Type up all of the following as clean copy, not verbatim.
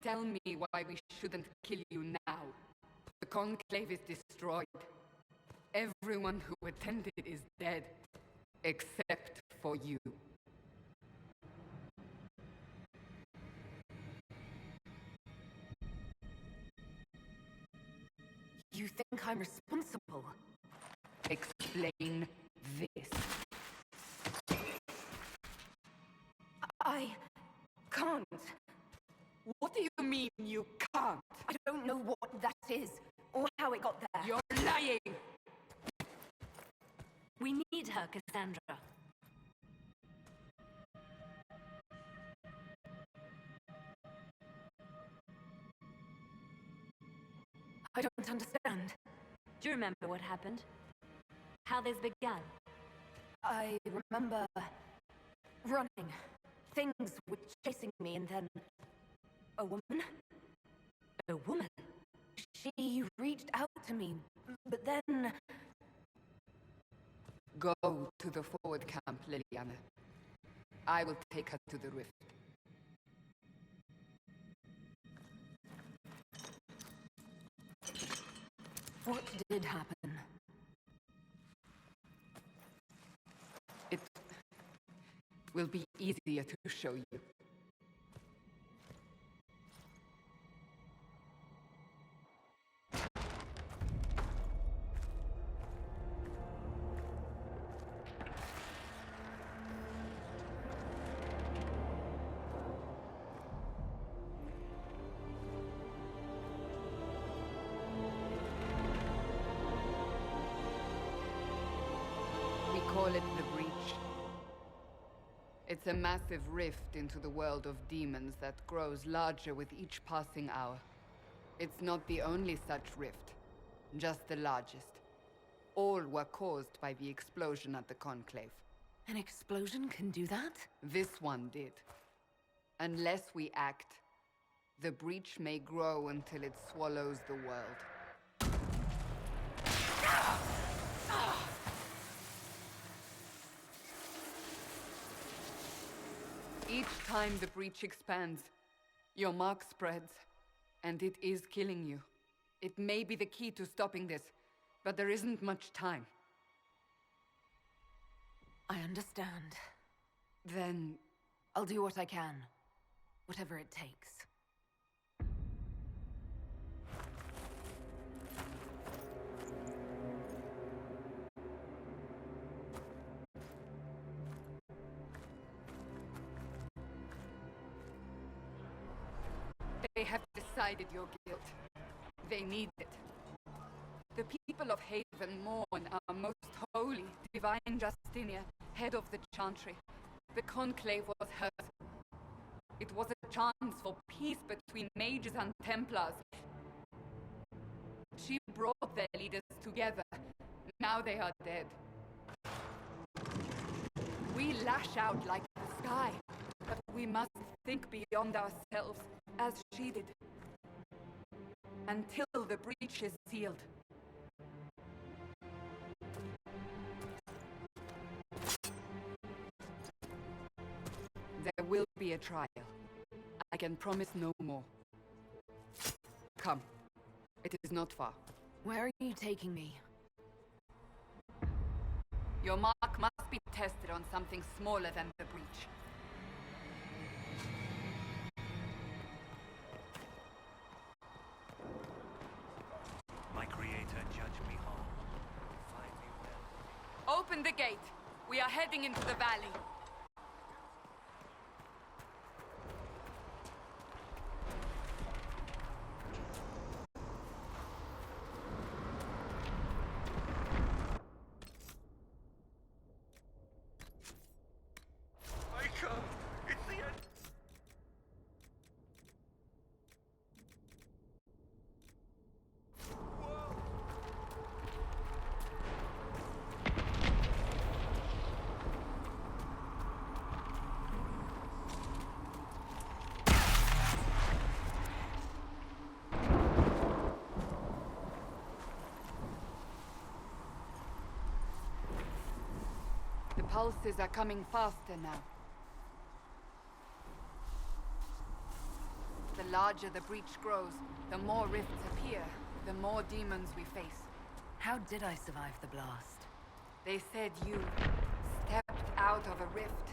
Tell me why we shouldn't kill you now. The Conclave is destroyed. Everyone who attended is dead, except for you. You think I'm responsible? Explain this. I can't. What do you mean you can't? I don't know what that is, or how it got there. You're lying! We need her, Cassandra. I don't understand. Do you remember what happened? How this began? I remember running. Things were chasing me, and then a woman? A woman? She reached out to me, but then... Go to the forward camp, Leliana. I will take her to the rift. What did happen? It will be easier to show you. We call it the Breach. It's a massive rift into the world of demons that grows larger with each passing hour. It's not the only such rift, just the largest. All were caused by the explosion at the Conclave. An explosion can do that? This one did. Unless we act, the Breach may grow until it swallows the world. Each time the Breach expands, your mark spreads, and it is killing you. It may be the key to stopping this, but there isn't much time. I understand. Then... I'll do what I can. Whatever it takes. They have decided your guilt. They need it. The people of Haven mourn our most holy, divine Justinia, head of the Chantry. The Conclave was hers. It was a chance for peace between mages and Templars. She brought their leaders together. Now they are dead. We lash out like the sky, but we must think beyond ourselves, as she did. Until the breach is sealed. There will be a trial. I can promise no more. Come. It is not far. Where are you taking me? Your mark must be tested on something smaller than the breach. My creator, judge me whole. Find me well. Open the gate. We are heading into the valley. Micah! It's the end! The pulses are coming faster now. The larger the breach grows, the more rifts appear, the more demons we face. How did I survive the blast? They said you stepped out of a rift,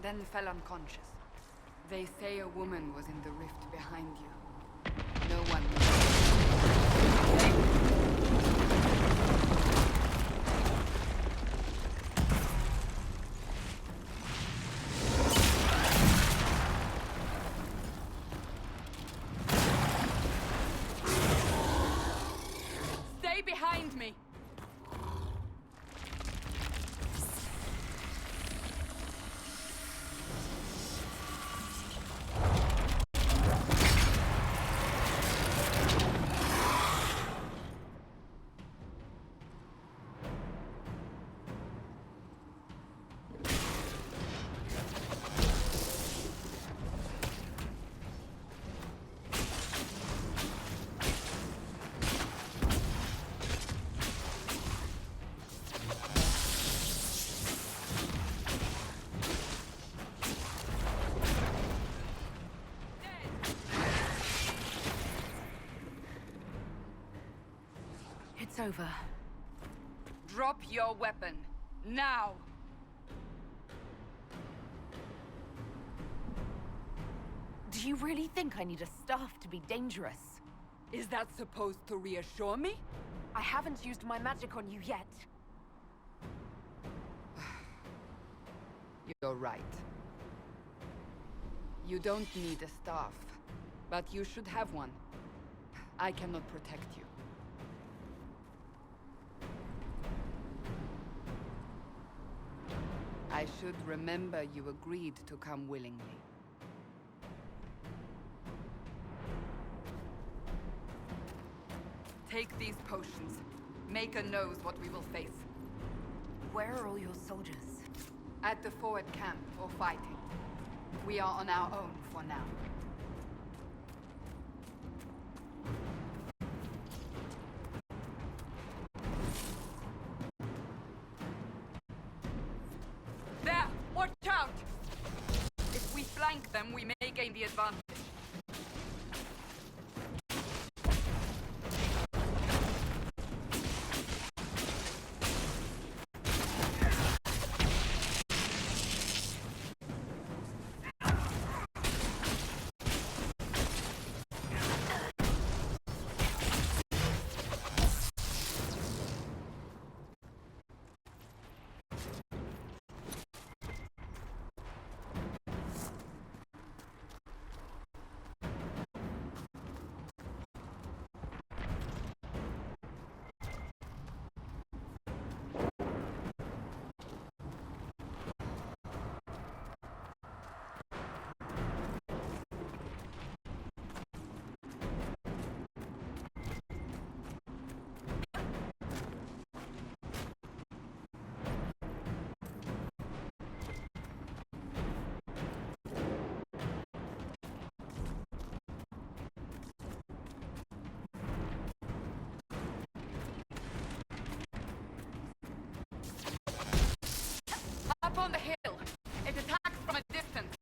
then fell unconscious. They say a woman was in the rift behind you. No one Stay behind me! It's over. Drop your weapon. Now! Do you really think I need a staff to be dangerous? Is that supposed to reassure me? I haven't used my magic on you yet. You're right. You don't need a staff, but you should have one. I cannot protect you. I should remember you agreed to come willingly. Take these potions. Maker knows what we will face. Where are all your soldiers? At the forward camp, or fighting. We are on our own for now. There! Watch out! If we flank them, we may gain the advantage. Up on the hill! It attacks from a distance!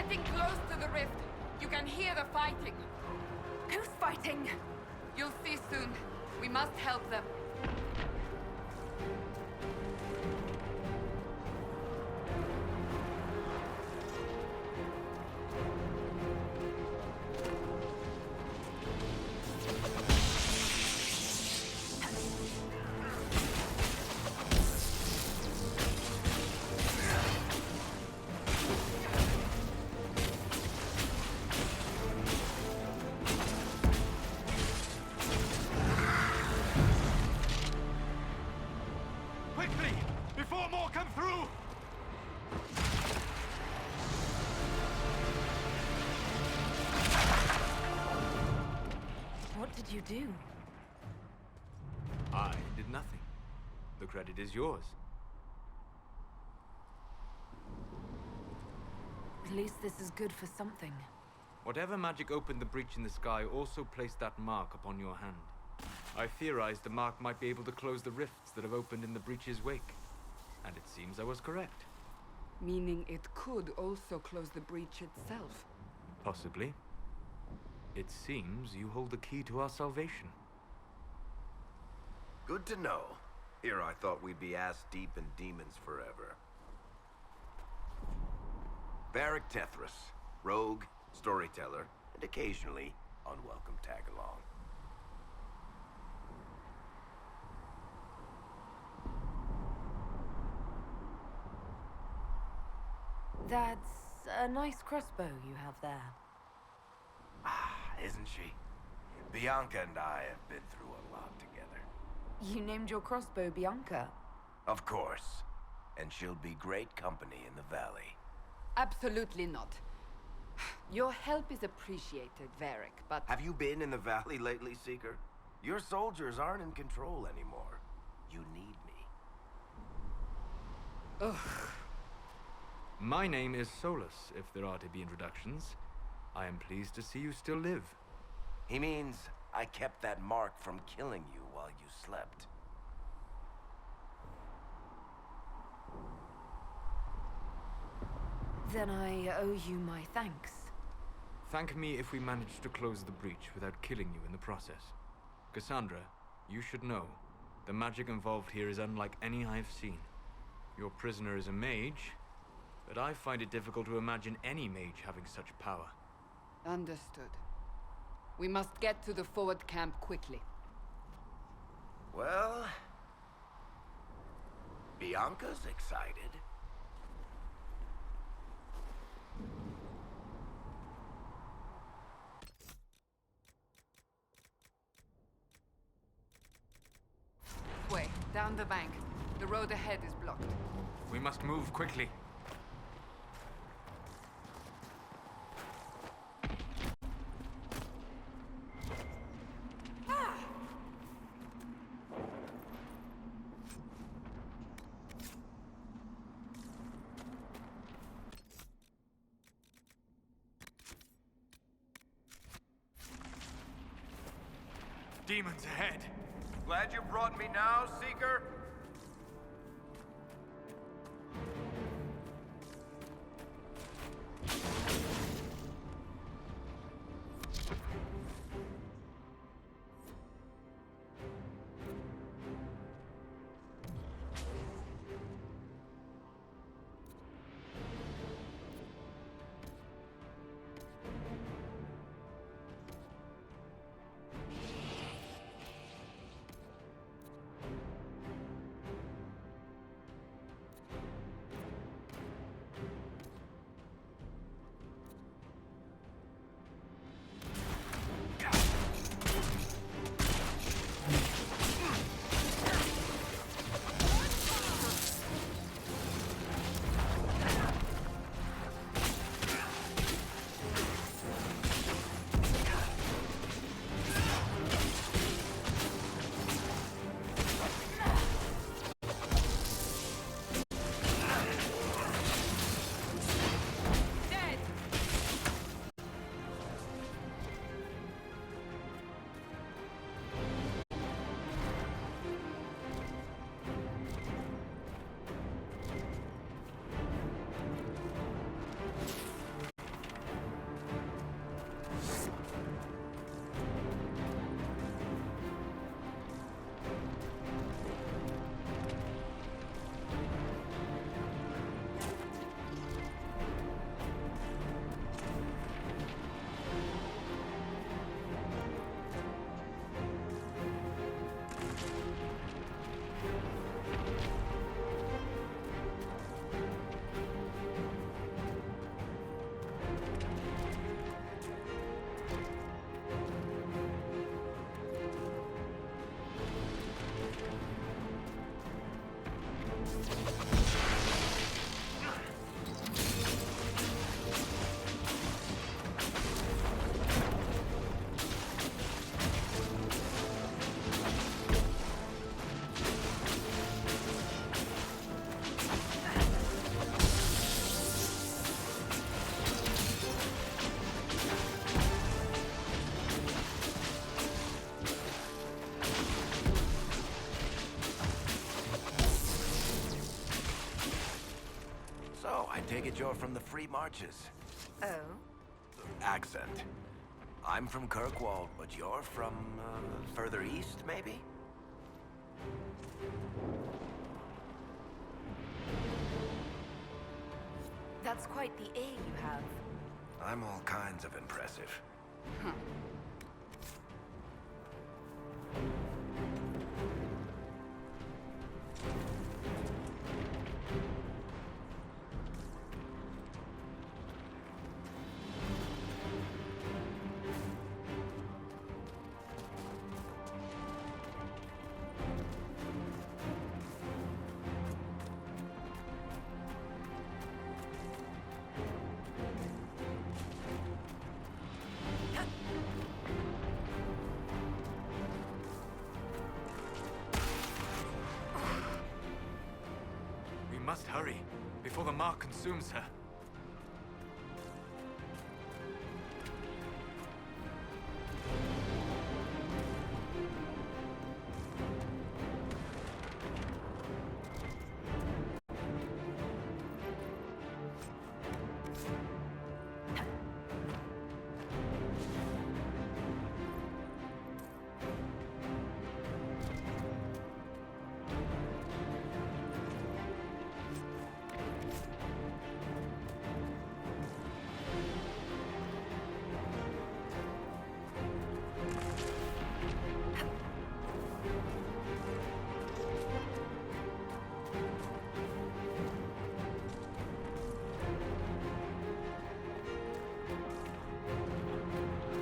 getting close to the rift. You can hear the fighting. Who's fighting? You'll see soon. We must help them. Quickly! Before more come through! What did you do? I did nothing. The credit is yours. At least this is good for something. Whatever magic opened the breach in the sky also placed that mark upon your hand. I theorized the mark might be able to close the rifts that have opened in the breach's wake. And it seems I was correct. Meaning it could also close the breach itself. Possibly. It seems you hold the key to our salvation. Good to know. Here I thought we'd be ass-deep in demons forever. Varric Tethras, rogue, storyteller, and occasionally unwelcome tag-along. That's a nice crossbow you have there. Isn't she? Bianca and I have been through a lot together. You named your crossbow Bianca. Of course. And she'll be great company in the valley. Absolutely not. Your help is appreciated, Varric, but... Have you been in the valley lately, Seeker? Your soldiers aren't in control anymore. You need me. Ugh. My name is Solus, if there are to be introductions. I am pleased to see you still live. He means I kept that mark from killing you while you slept. Then I owe you my thanks. Thank me if we manage to close the breach without killing you in the process. Cassandra, you should know, the magic involved here is unlike any I've seen. Your prisoner is a mage, but I find it difficult to imagine any mage having such power. Understood. We must get to the forward camp quickly. Well... Bianca's excited. Way, down the bank. The road ahead is blocked. We must move quickly. Demons ahead! Glad you brought me now, Seeker? take it you're from the Free Marches. Oh? Accent. I'm from Kirkwall, but you're from, further east, maybe? That's quite the air you have. I'm all kinds of impressive. We must hurry, before the mark consumes her.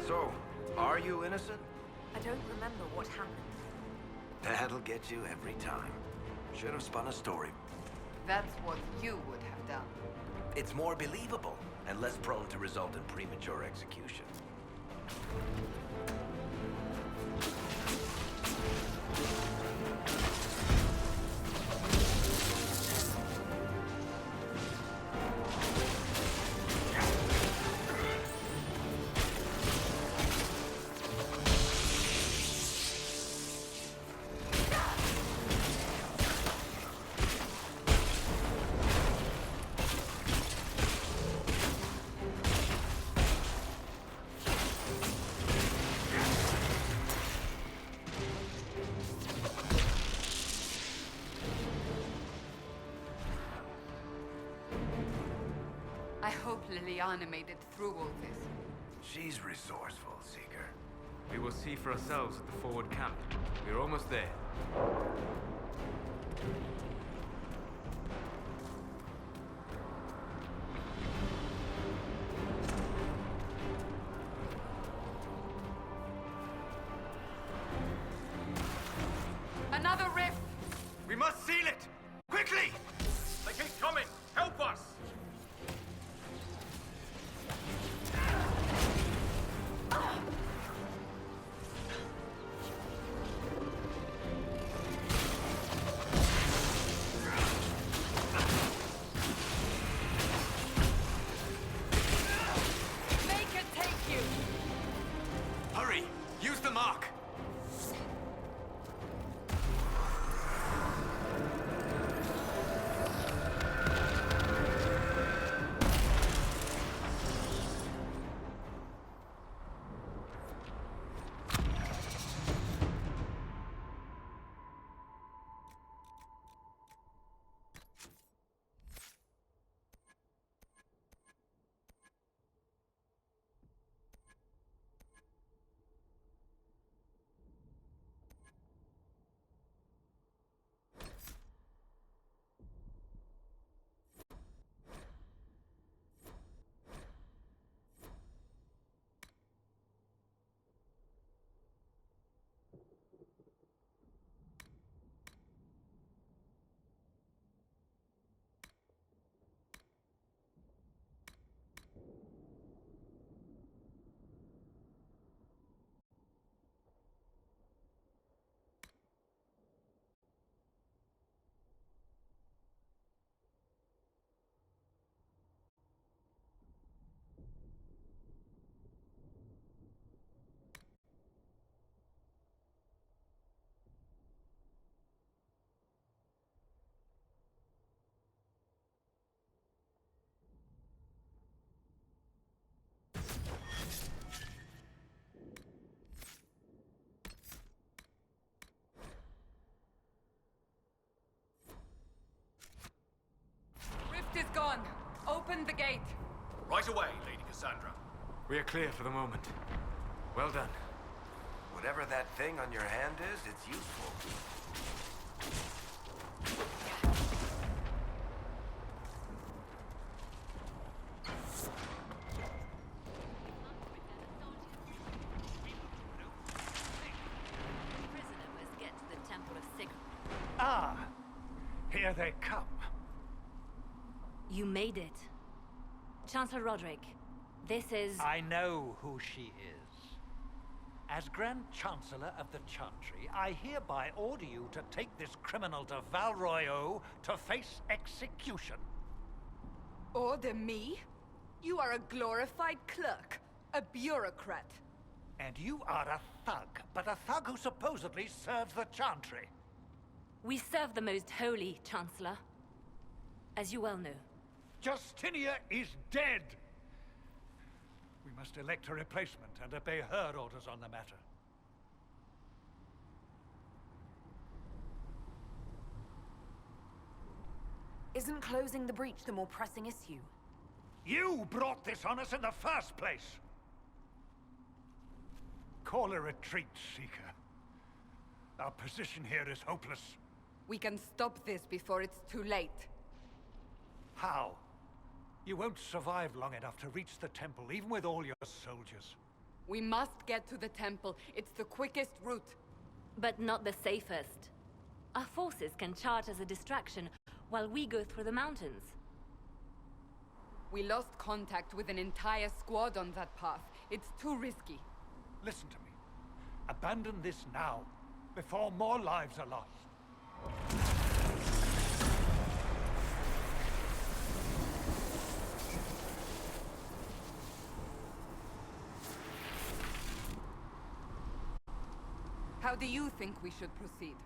So, are you innocent? I don't remember what happened. That'll get you every time. Should have spun a story. That's what you would have done. It's more believable and less prone to result in premature execution. I hope Liliana made it through all this. She's resourceful, Seeker. We will see for ourselves at the forward camp. We're almost there. Another rift! We must seal it! Quickly! They keep coming! Help us! Make it take you! Hurry! Use the mark! Open the gate! Right away, Lady Cassandra. We are clear for the moment. Well done. Whatever that thing on your hand is, it's useful. Prisoner must get to the Temple of Sigmar. Ah, here they come. You made it. Chancellor Roderick, this is... I know who she is. As Grand Chancellor of the Chantry, I hereby order you to take this criminal to Val Royeaux to face execution. Order me? You are a glorified clerk, a bureaucrat. And you are a thug, but a thug who supposedly serves the Chantry. We serve the most holy, Chancellor. As you well know. Justinia is dead! We must elect a replacement and obey her orders on the matter. Isn't closing the breach the more pressing issue? You brought this on us in the first place! Call a retreat, Seeker. Our position here is hopeless. We can stop this before it's too late. How? You won't survive long enough to reach the temple, even with all your soldiers. We must get to the temple. It's the quickest route. But not the safest. Our forces can charge as a distraction while we go through the mountains. We lost contact with an entire squad on that path. It's too risky. Listen to me. Abandon this now, before more lives are lost. How do you think we should proceed?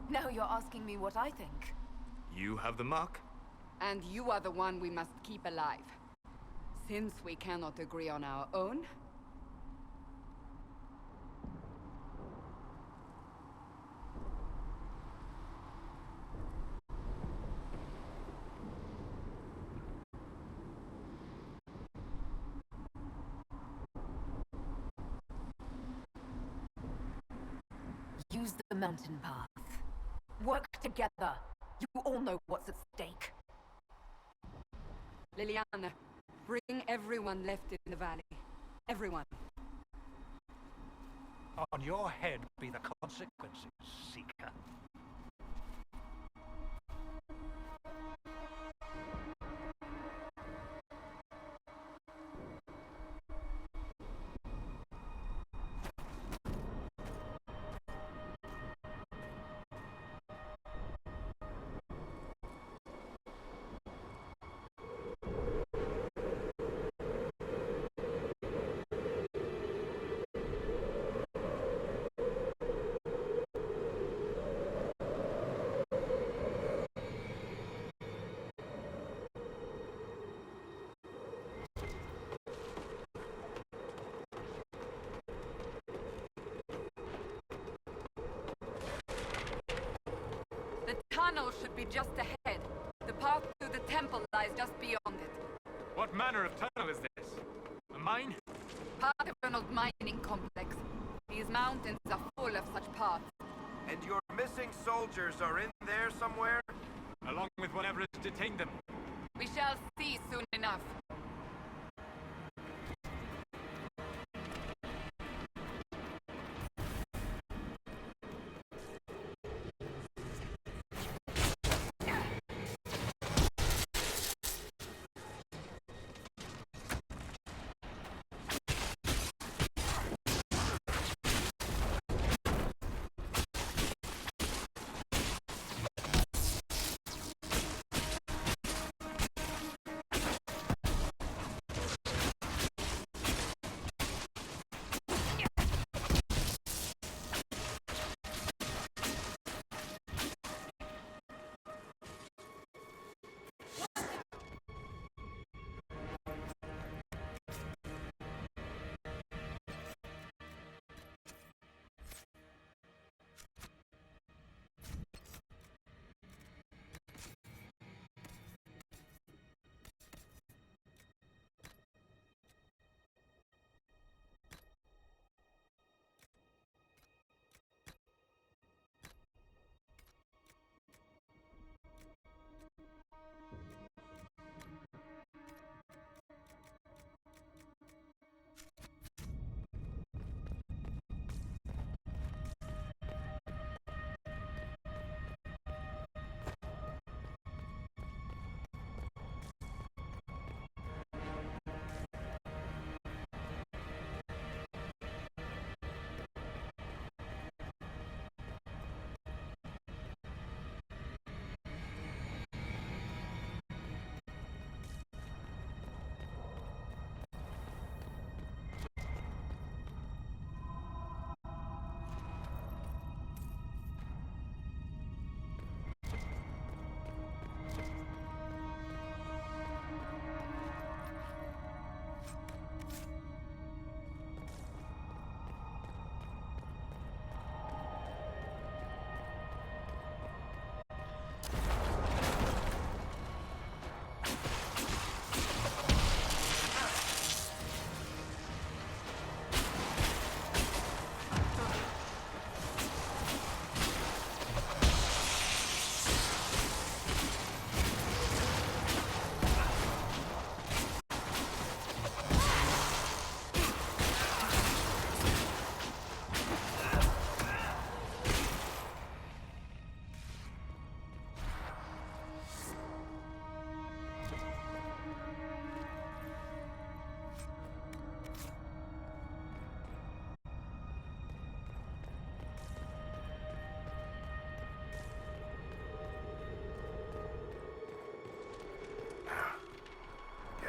Now you're asking me what I think. You have the mark? And you are the one we must keep alive. Since we cannot agree on our own, Use the mountain path. Work together. You all know what's at stake. Leliana, bring everyone left in the valley. Everyone. On your head be the consequences, Seeker. The tunnel should be just ahead. The path to the temple lies just beyond it. What manner of tunnel is this? A mine? Part of an old mining complex. These mountains are full of such paths. And your missing soldiers are in there somewhere? Along with whatever has detained them. We shall see soon enough.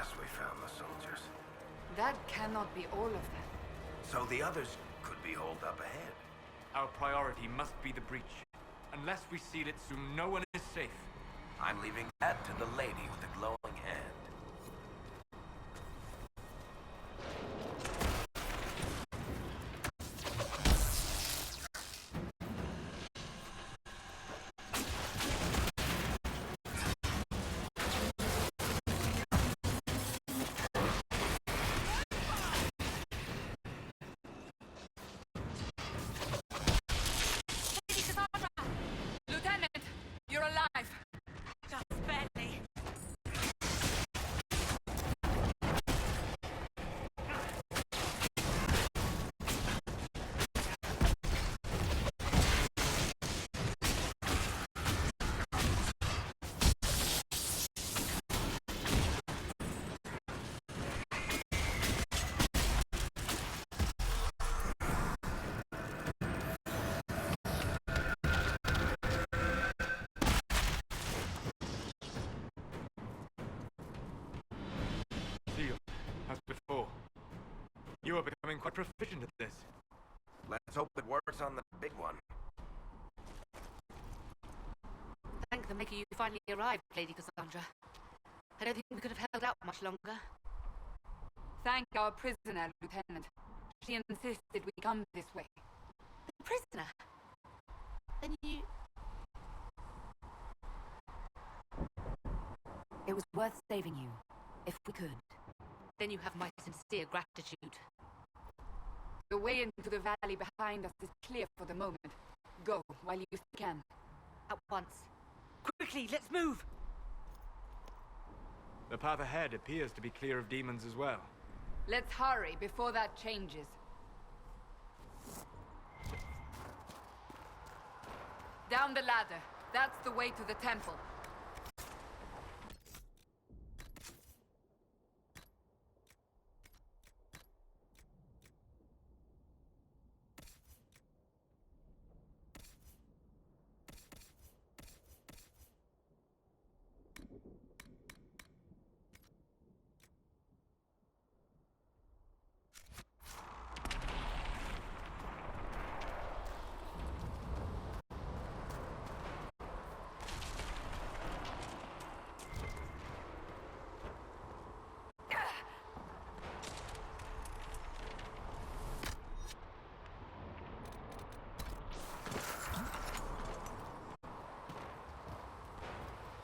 guess we found the soldiers. That cannot be all of them. So the others could be holed up ahead. Our priority must be the breach. Unless we seal it soon, no one is safe. I'm leaving that to the lady with the glowing hand. Lieutenant, you're alive. Just barely. Sealed, as before. You are becoming quite proficient at this. Let's hope it works on the big one. Thank the Maker you finally arrived, Lady Cassandra. I don't think we could have held out much longer. Thank our prisoner, Lieutenant. She insisted we come this way. The prisoner? Then you... It was worth saving you, if we could. Then you have my sincere gratitude. The way into the valley behind us is clear for the moment. Go while you can. At once. Quickly, let's move! The path ahead appears to be clear of demons as well. Let's hurry before that changes. Down the ladder. That's the way to the temple.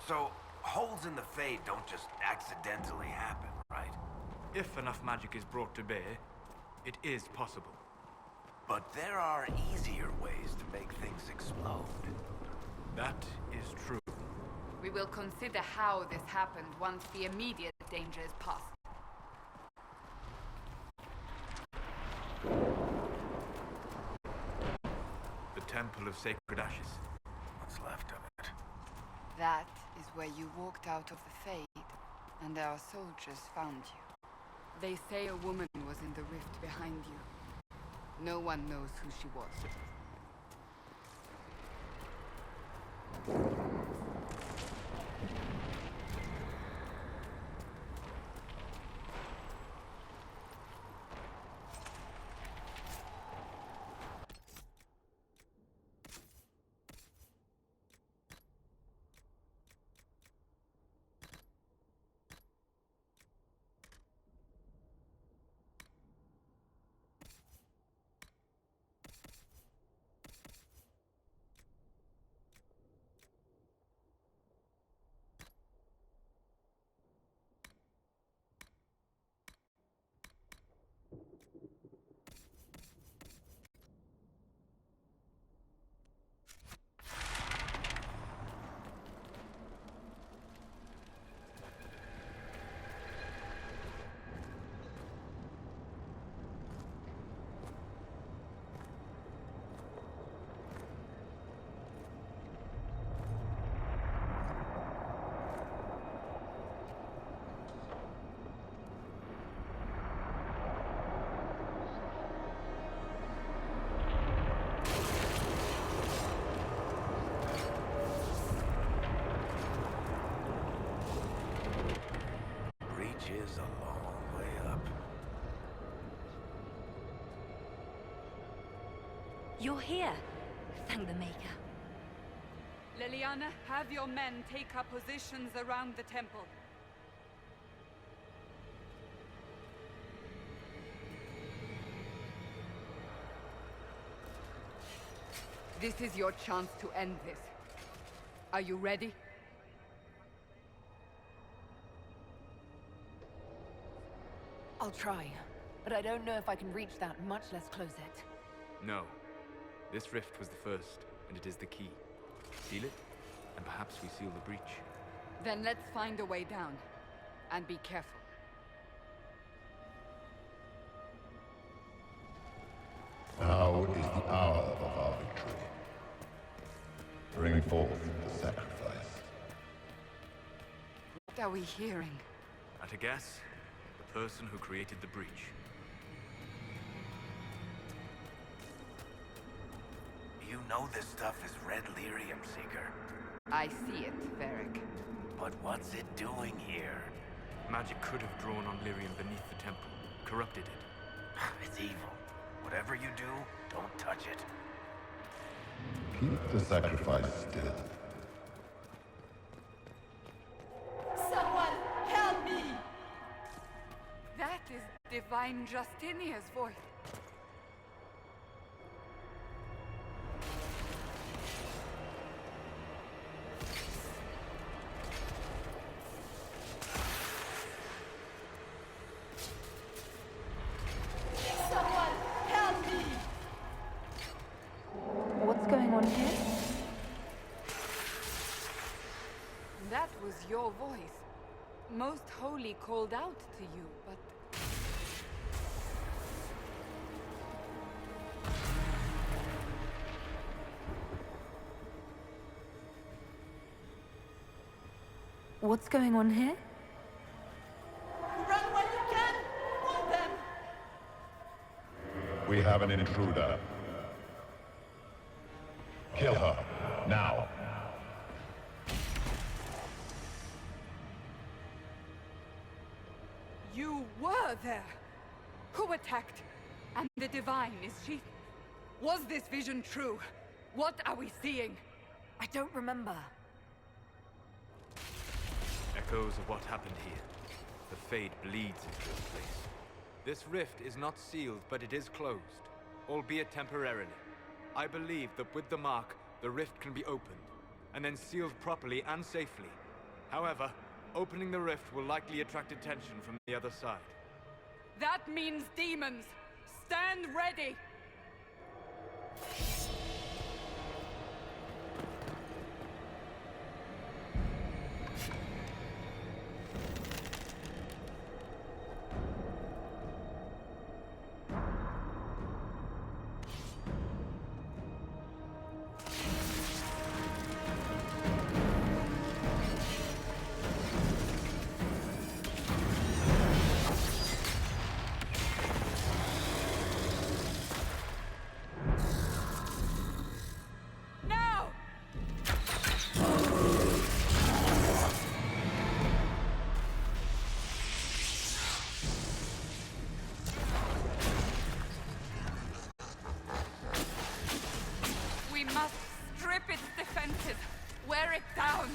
So, holes in the Fade don't just accidentally happen, right? If enough magic is brought to bear, it is possible. But there are easier ways to make things explode. That is true. We will consider how this happened once the immediate danger is past. The Temple of Sacred Ashes. What's left of it? That is where you walked out of the Fade, and our soldiers found you. They say a woman was in the rift behind you. No one knows who she was. is a long way up. You're here. Thank the Maker. Leliana, have your men take up positions around the temple. This is your chance to end this. Are you ready? I'll try, but I don't know if I can reach that, much less close it. No. This rift was the first, and it is the key. Seal it, and perhaps we seal the breach. Then let's find a way down. And be careful. Now is the hour of our victory. Bring forth the sacrifice. What are we hearing? At a guess, the person who created the breach. You know this stuff is red lyrium, Seeker. I see it, Varric. But what's it doing here? Magic could have drawn on lyrium beneath the temple, corrupted it. It's evil. Whatever you do, don't touch it. Keep the sacrifice still. Someone help me! That is Divine Justinia's voice. What's going on here? That was your voice. Most Holy called out to you, but... What's going on here? Run while you can! Hold them! We have an intruder. Kill her, now. You were there! Who attacked? And the Divine, is she... Was this vision true? What are we seeing? I don't remember. Echoes of what happened here. The Fade bleeds into this place. This rift is not sealed, but it is closed, albeit temporarily. I believe that with the mark, the rift can be opened, and then sealed properly and safely. However, opening the rift will likely attract attention from the other side. That means demons! Stand ready! We must strip its defenses, wear it down.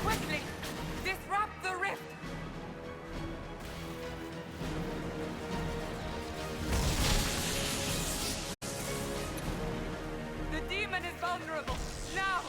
Quickly, disrupt the rift. The demon is vulnerable. Now!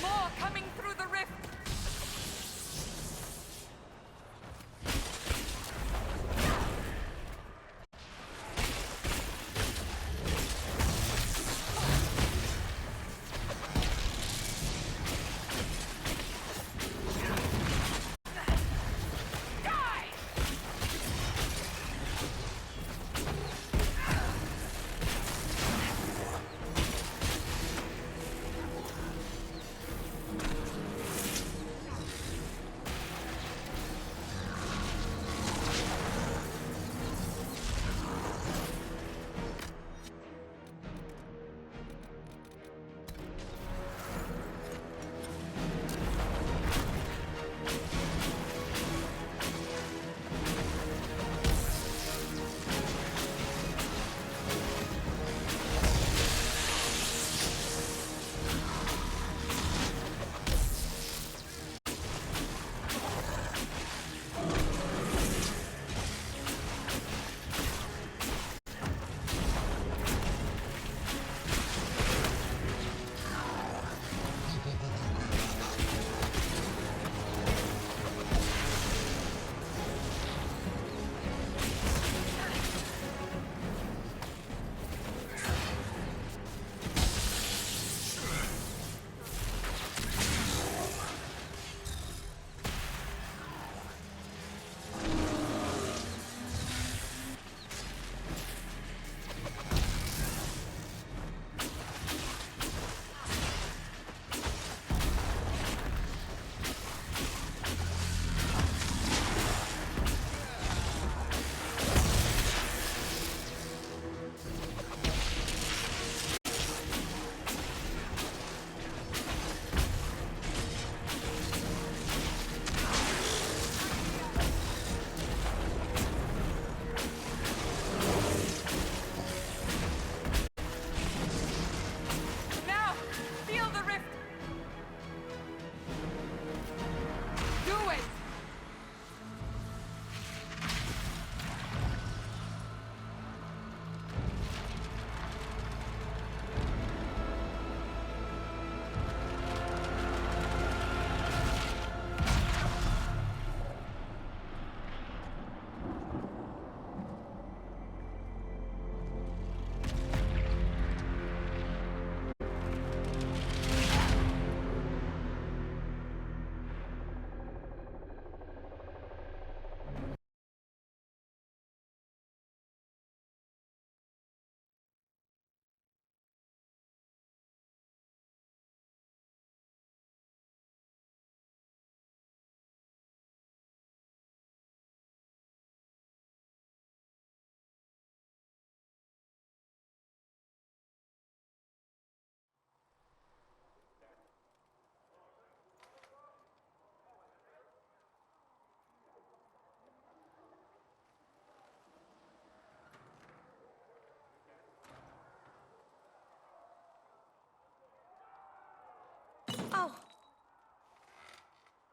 More coming through the rift!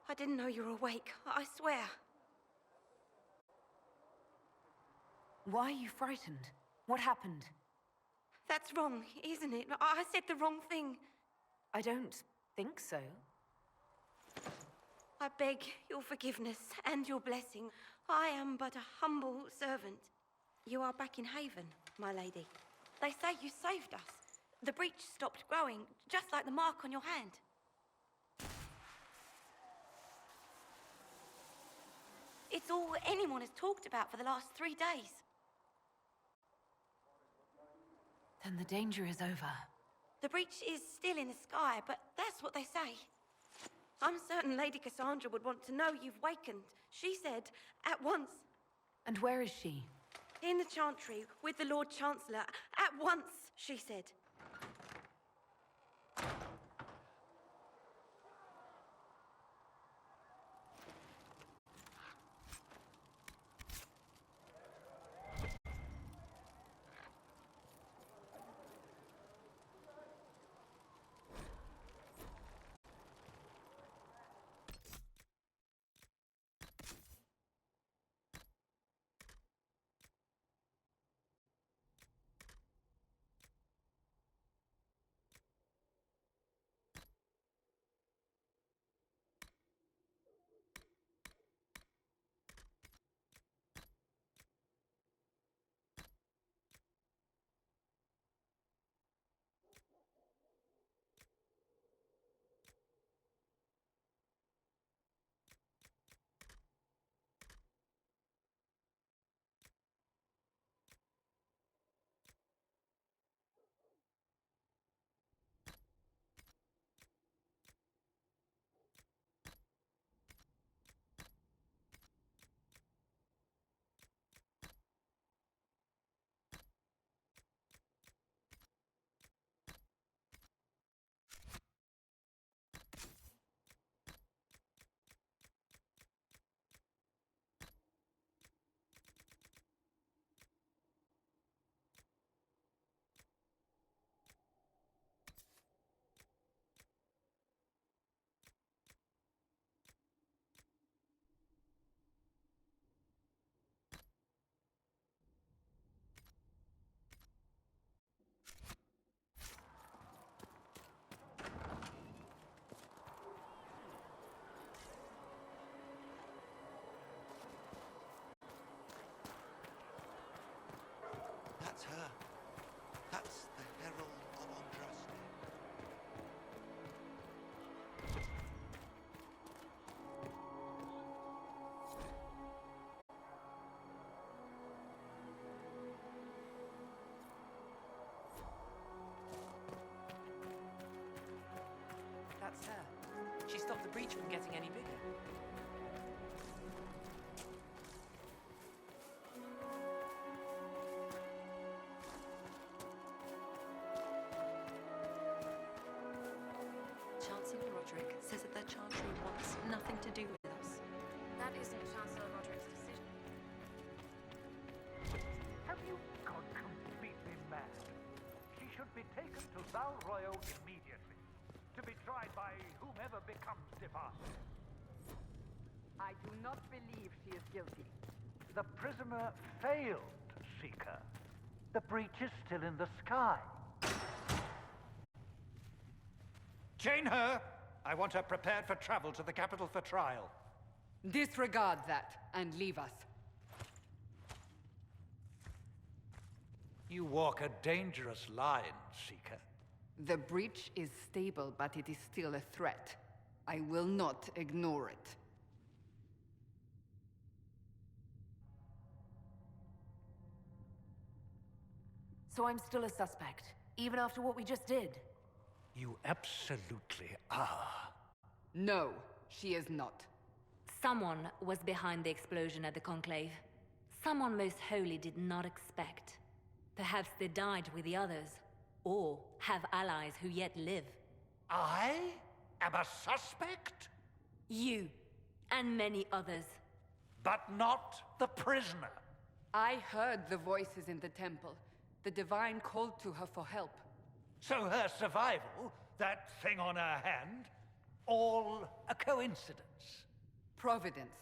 I didn't know you were awake, I swear. Why are you frightened? What happened? That's wrong, isn't it? I said the wrong thing. I don't think so. I beg your forgiveness and your blessing. I am but a humble servant. You are back in Haven, my lady. They say you saved us. The breach stopped growing, just like the mark on your hand. It's all anyone has talked about for the last 3 days. Then the danger is over. The breach is still in the sky, but that's what they say. I'm certain Lady Cassandra would want to know you've wakened. She said, at once. And where is she? In the Chantry, with the Lord Chancellor. At once, she said. That's her. That's the Herald of Andraste. That's her. She stopped the breach from getting any bigger. Chancellor Roderick says that the Chantry wants nothing to do with us. That isn't Chancellor Roderick's decision. Have you gone completely mad? She should be taken to Val Royo immediately, to be tried by whomever becomes departed. I do not believe she is guilty. The prisoner failed, Seeker. The breach is still in the sky. Chain her! I want her prepared for travel to the capital for trial. Disregard that and leave us. You walk a dangerous line, Seeker. The breach is stable, but it is still a threat. I will not ignore it. So I'm still a suspect, even after what we just did? You absolutely are. No, she is not. Someone was behind the explosion at the Conclave. Someone Most Holy did not expect. Perhaps they died with the others, or have allies who yet live. I am a suspect? You, and many others. But not the prisoner. I heard the voices in the temple. The Divine called to her for help. So her survival, that thing on her hand, all a coincidence? Providence.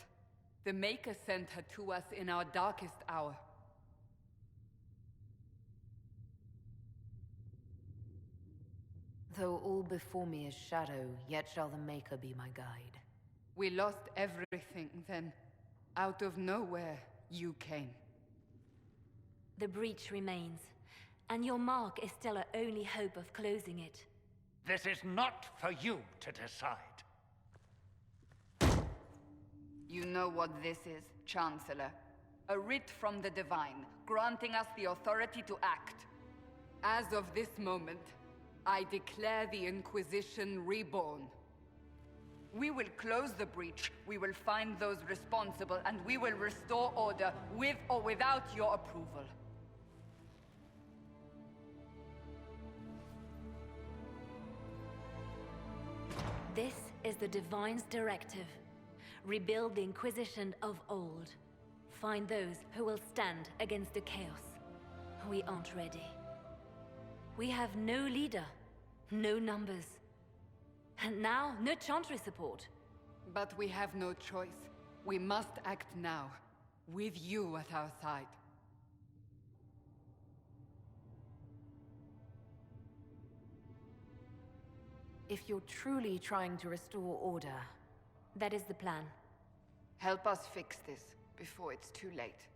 The Maker sent her to us in our darkest hour. Though all before me is shadow, yet shall the Maker be my guide. We lost everything then. Out of nowhere, you came. The breach remains, and your mark is still our only hope of closing it. This is not for you to decide. You know what this is, Chancellor. A writ from the Divine, granting us the authority to act. As of this moment, I declare the Inquisition reborn. We will close the breach, we will find those responsible, and we will restore order, with or without your approval. This is the Divine's directive. Rebuild the Inquisition of old. Find those who will stand against the chaos. We aren't ready. We have no leader, no numbers. And now, no Chantry support. But we have no choice. We must act now, with you at our side. If you're truly trying to restore order... That is the plan. Help us fix this, before it's too late.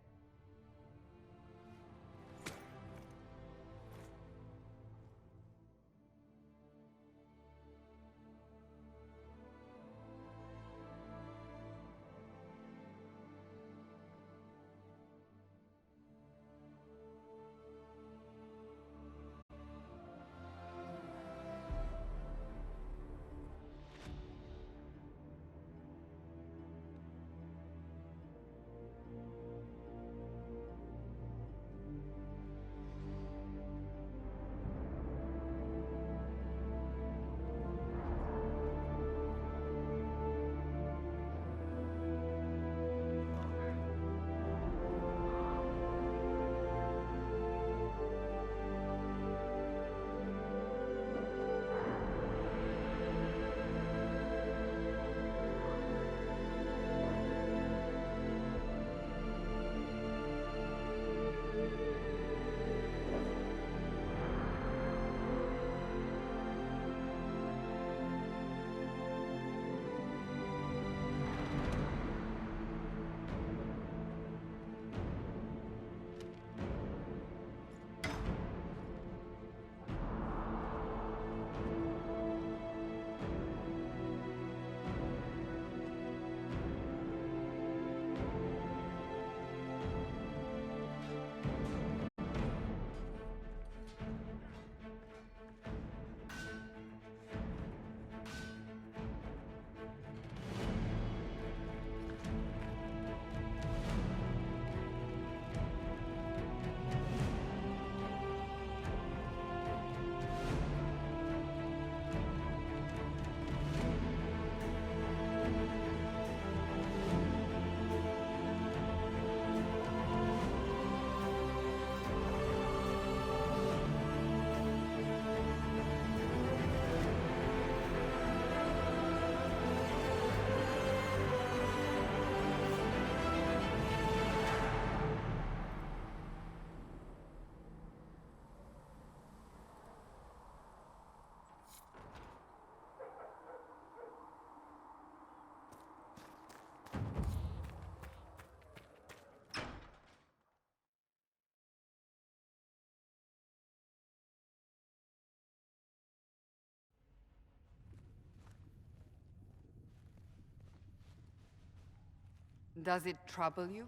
Does it trouble you?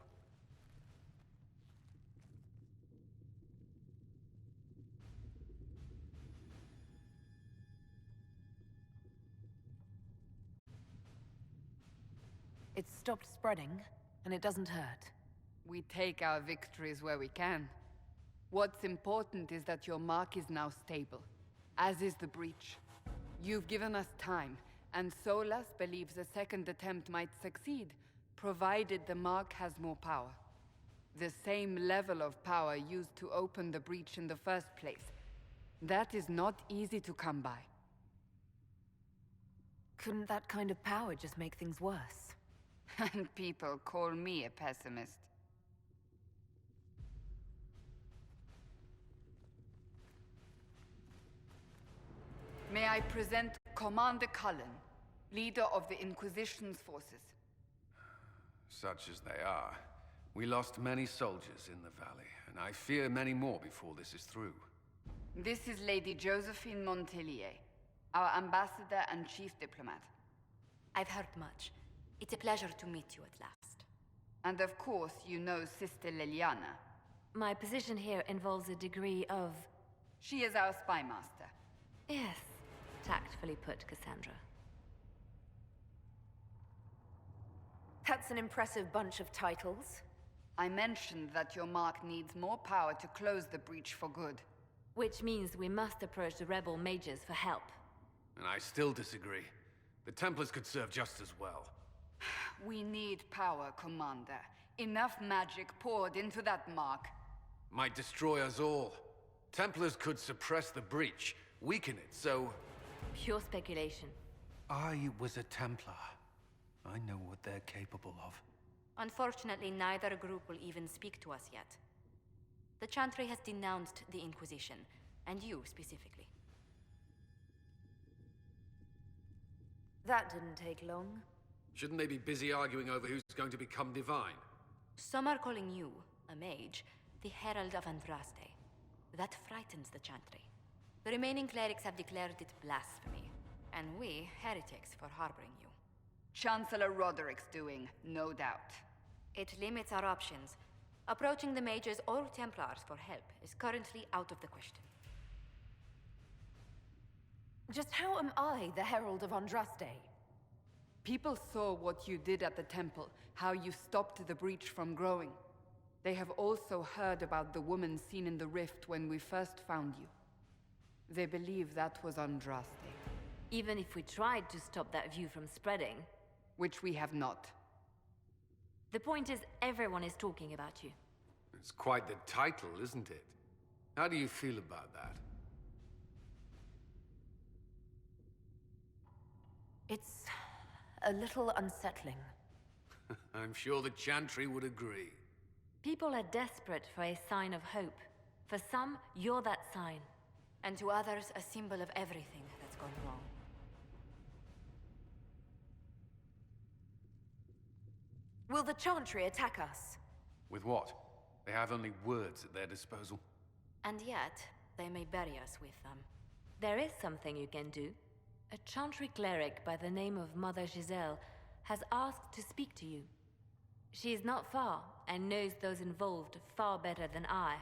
It's stopped spreading, and it doesn't hurt. We take our victories where we can. What's important is that your mark is now stable, as is the breach. You've given us time, and Solas believes a second attempt might succeed, provided the mark has more power. The same level of power used to open the breach in the first place. That is not easy to come by. Couldn't that kind of power just make things worse? And people call me a pessimist. May I present Commander Cullen, leader of the Inquisition's forces. Such as they are. We lost many soldiers in the valley, and I fear many more before this is through. This is Lady Josephine Montelier, our ambassador and chief diplomat. I've heard much. It's a pleasure to meet you at last. And of course, you know Sister Liliana. My position here involves a degree of... She is our spy master. Yes, tactfully put, Cassandra. That's an impressive bunch of titles. I mentioned that your mark needs more power to close the breach for good. Which means we must approach the rebel mages for help. And I still disagree. The Templars could serve just as well. We need power, Commander. Enough magic poured into that mark. Might destroy us all. Templars could suppress the breach, weaken it, so... Pure speculation. I was a Templar. I know what they're capable of. Unfortunately, neither group will even speak to us yet. The Chantry has denounced the Inquisition, and you specifically. That didn't take long. Shouldn't they be busy arguing over who's going to become divine? Some are calling you, a mage, the Herald of Andraste. That frightens the Chantry. The remaining clerics have declared it blasphemy, and we, heretics, for harboring you. Chancellor Roderick's doing, no doubt. It limits our options. Approaching the mages or Templars for help is currently out of the question. Just how am I the Herald of Andraste? People saw what you did at the temple, how you stopped the breach from growing. They have also heard about the woman seen in the rift when we first found you. They believe that was Andraste. Even if we tried to stop that view from spreading... Which we have not. The point is, everyone is talking about you. It's quite the title, isn't it? How do you feel about that? It's a little unsettling. I'm sure the Chantry would agree. People are desperate for a sign of hope. For some, you're that sign. And to others, a symbol of everything that's gone wrong. Will the Chantry attack us? With what? They have only words at their disposal. And yet, they may bury us with them. There is something you can do. A Chantry cleric by the name of Mother Giselle has asked to speak to you. She is not far, and knows those involved far better than I.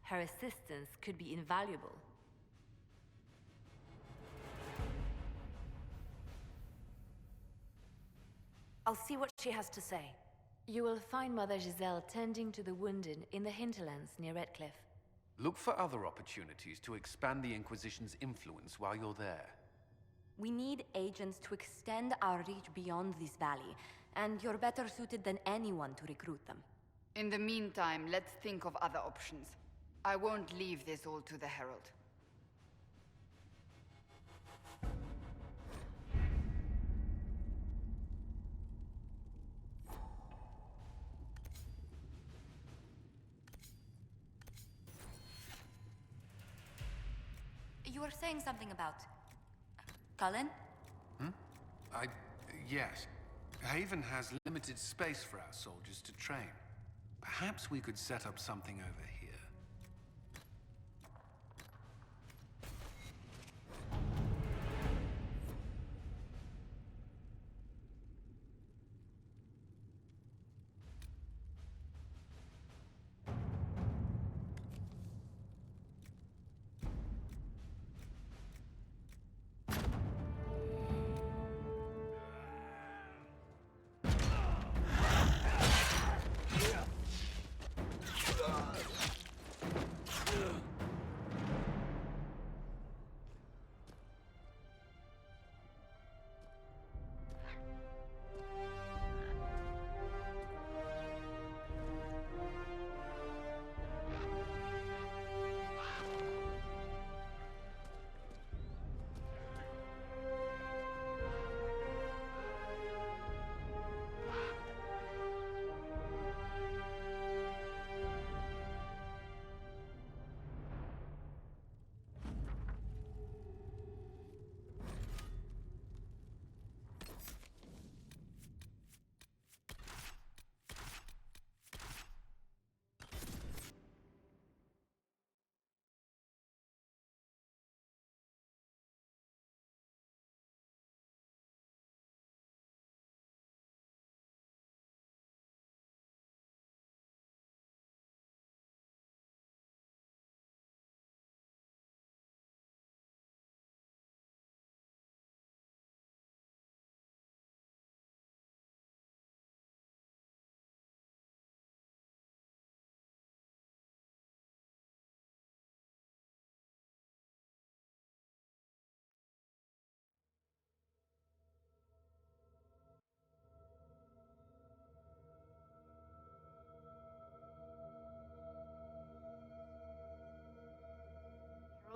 Her assistance could be invaluable. I'll see what she has to say. You will find Mother Giselle tending to the wounded in the hinterlands near Redcliffe. Look for other opportunities to expand the Inquisition's influence while you're there. We need agents to extend our reach beyond this valley, and you're better suited than anyone to recruit them. In the meantime, let's think of other options. I won't leave this all to the Herald. You were saying something about... Cullen? Yes. Haven has limited space for our soldiers to train. Perhaps we could set up something over here.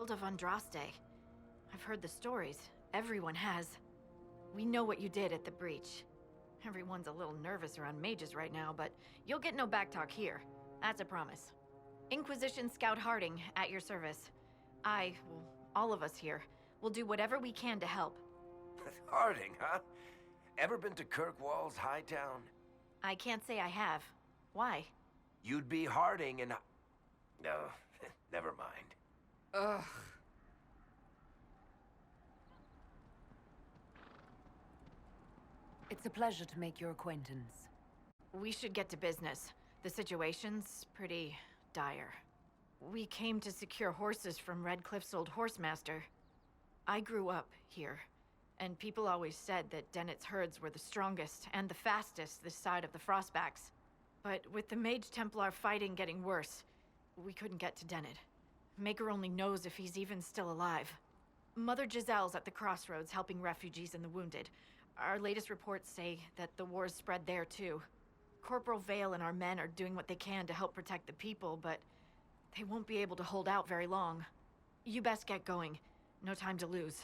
Herald of Andraste. I've heard the stories. Everyone has. We know what you did at the breach. Everyone's a little nervous around mages right now, but you'll get no backtalk here. That's a promise. Inquisition Scout Harding, at your service. All of us here, will do whatever we can to help. Harding, huh? Ever been to Kirkwall's Hightown? I can't say I have. Why? You'd be Harding and... No, never mind. Ugh. It's a pleasure to make your acquaintance. We should get to business. The situation's pretty dire. We came to secure horses from Redcliffe's old horsemaster. I grew up here, and people always said that Dennett's herds were the strongest and the fastest this side of the Frostbacks. But with the Mage Templar fighting getting worse, we couldn't get to Dennett. Maker only knows if he's even still alive. Mother Giselle's at the crossroads helping refugees and the wounded. Our latest reports say that the war's spread there too. Corporal Vale and our men are doing what they can to help protect the people, but they won't be able to hold out very long. You best get going. No time to lose.